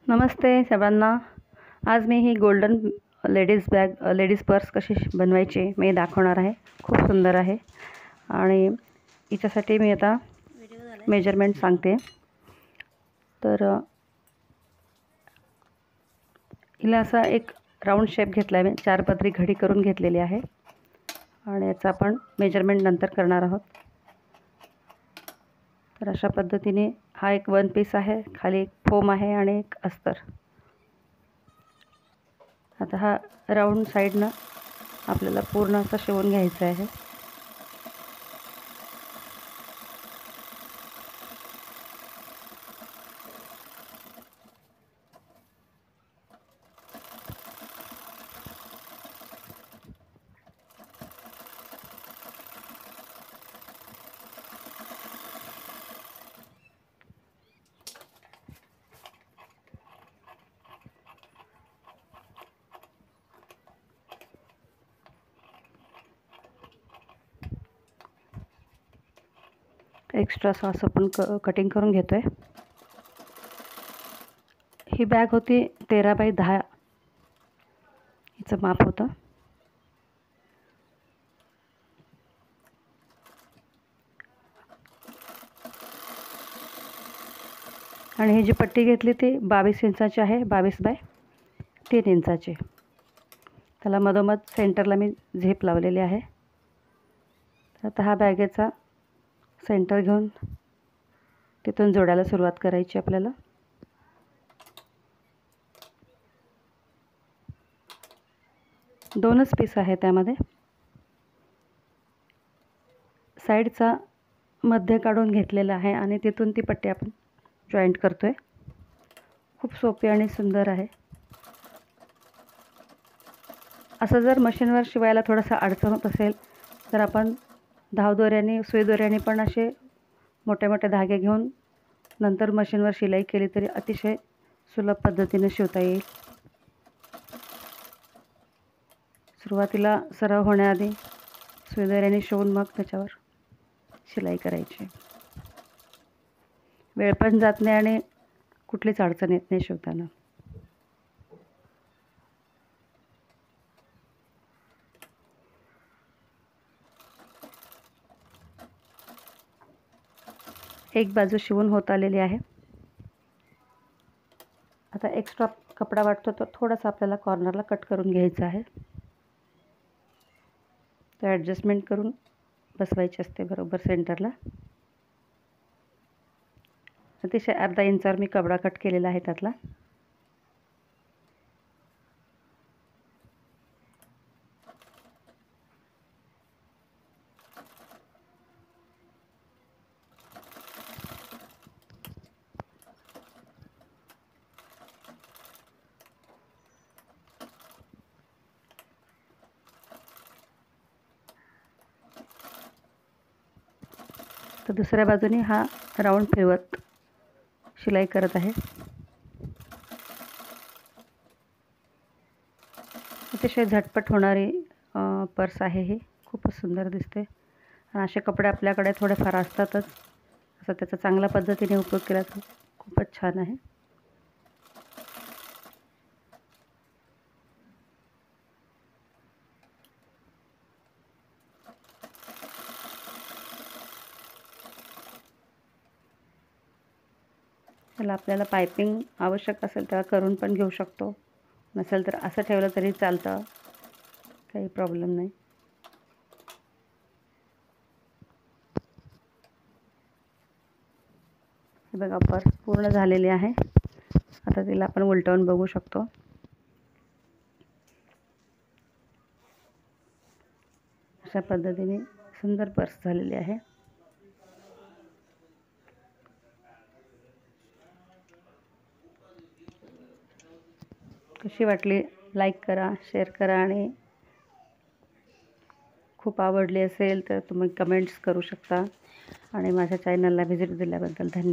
नमस्ते सर्वांना। आज मी ही golden ladies purse कशी बनवायची मी दाखवणार आहे। खूप सुंदर आहे आणि हिच्यासाठी मी आता मेजरमेंट सांगते। तर हिला असा एक राऊंड शेप घेतला आहे, 4 पदरी घडी करून घेतलेली आहे आणि याचा आपण मेजरमेंट नंतर करणार आहोत। तर अशा पद्धतीने हा एक वन पीस आहे, खाली एक फोम आहे आणि एक अस्तर। आता हा राऊंड साइडनं आपल्याला पूर्ण असा शिवून घ्यायचा आहे। एक्स्ट्रा सॉस आपण कटिंग करून घेतोय। ही बॅग होती 13 बाय 10 हिचं माप होतं। आणि ही जी पट्टी घेतली ती 22 इंचाची आहे, 22 बाय 3 इंचाची। त्याला मधोमध सेंटरला मी झेप लावलेली आहे। आता हा बॅगेचा सेंटर घेऊन तिथून जोडायला सुरुवात करायची आपल्याला। दोनच पीस आहे त्यामध्ये। साइडचा मध्य काढून घेतलेला आहे आणि तिथून ती पट्टी आपण जॉईंट करतोय। खूप सोपी आणि सुंदर आहे। असं जर मशीनवर शिवायला थोडासा अडचण होत असेल तर आपण धावदोऱ्याने सुई दोऱ्याने पण असे मोठे मोठे धागे घेऊन नंतर मशीनवर शिलाई केली तरी अतिशय सुलभ पद्धतीने शिवता येईल। सुरुवातीला सराव होण्याआधी सुई दोऱ्याने शिवून मग त्याच्यावर शिलाई करायची। वेळ पण जात नाही आणि कुठलीच अडचण येत नाही शिवताना। एक बाजू शिवून होत आलेली आहे। आता एक्स्ट्रा कपडा वाटतो तो थोडासा आपल्याला कॉर्नरला कट करून घ्यायचा आहे। तो ॲडजस्टमेंट करून बसवायची असते बरोबर सेंटरला। अतिशय अर्धा इंचावर मी कपडा कट केलेला आहे त्यातला। तर दुसऱ्या बाजूने हा राऊंड फिरवत शिलाई करत आहे। अतिशय झटपट होणारी पर्स आहे ही। खूपच सुंदर दिसते आणि असे कपडे आपल्याकडे थोडेफार असतातच। असं त्याचा चांगल्या पद्धतीने उपयोग केला तर खूपच छान आहे। त्याला आपल्याला पायपिंग आवश्यक असेल तर करून पण घेऊ शकतो, नसेल तर असं ठेवलं तरी चालतं, काही प्रॉब्लेम नाही। हे बघा पर्स पूर्ण झालेली आहे। आता तिला आपण उलटवून बघू शकतो। अशा पद्धतीने सुंदर पर्स झालेली आहे। कशी वाटली लाईक करा, शेअर करा आणि खूप आवडली असेल तर तुम्ही कमेंट्स करू शकता आणि माझ्या चॅनलला व्हिजिट दिल्याबद्दल धन्यवाद।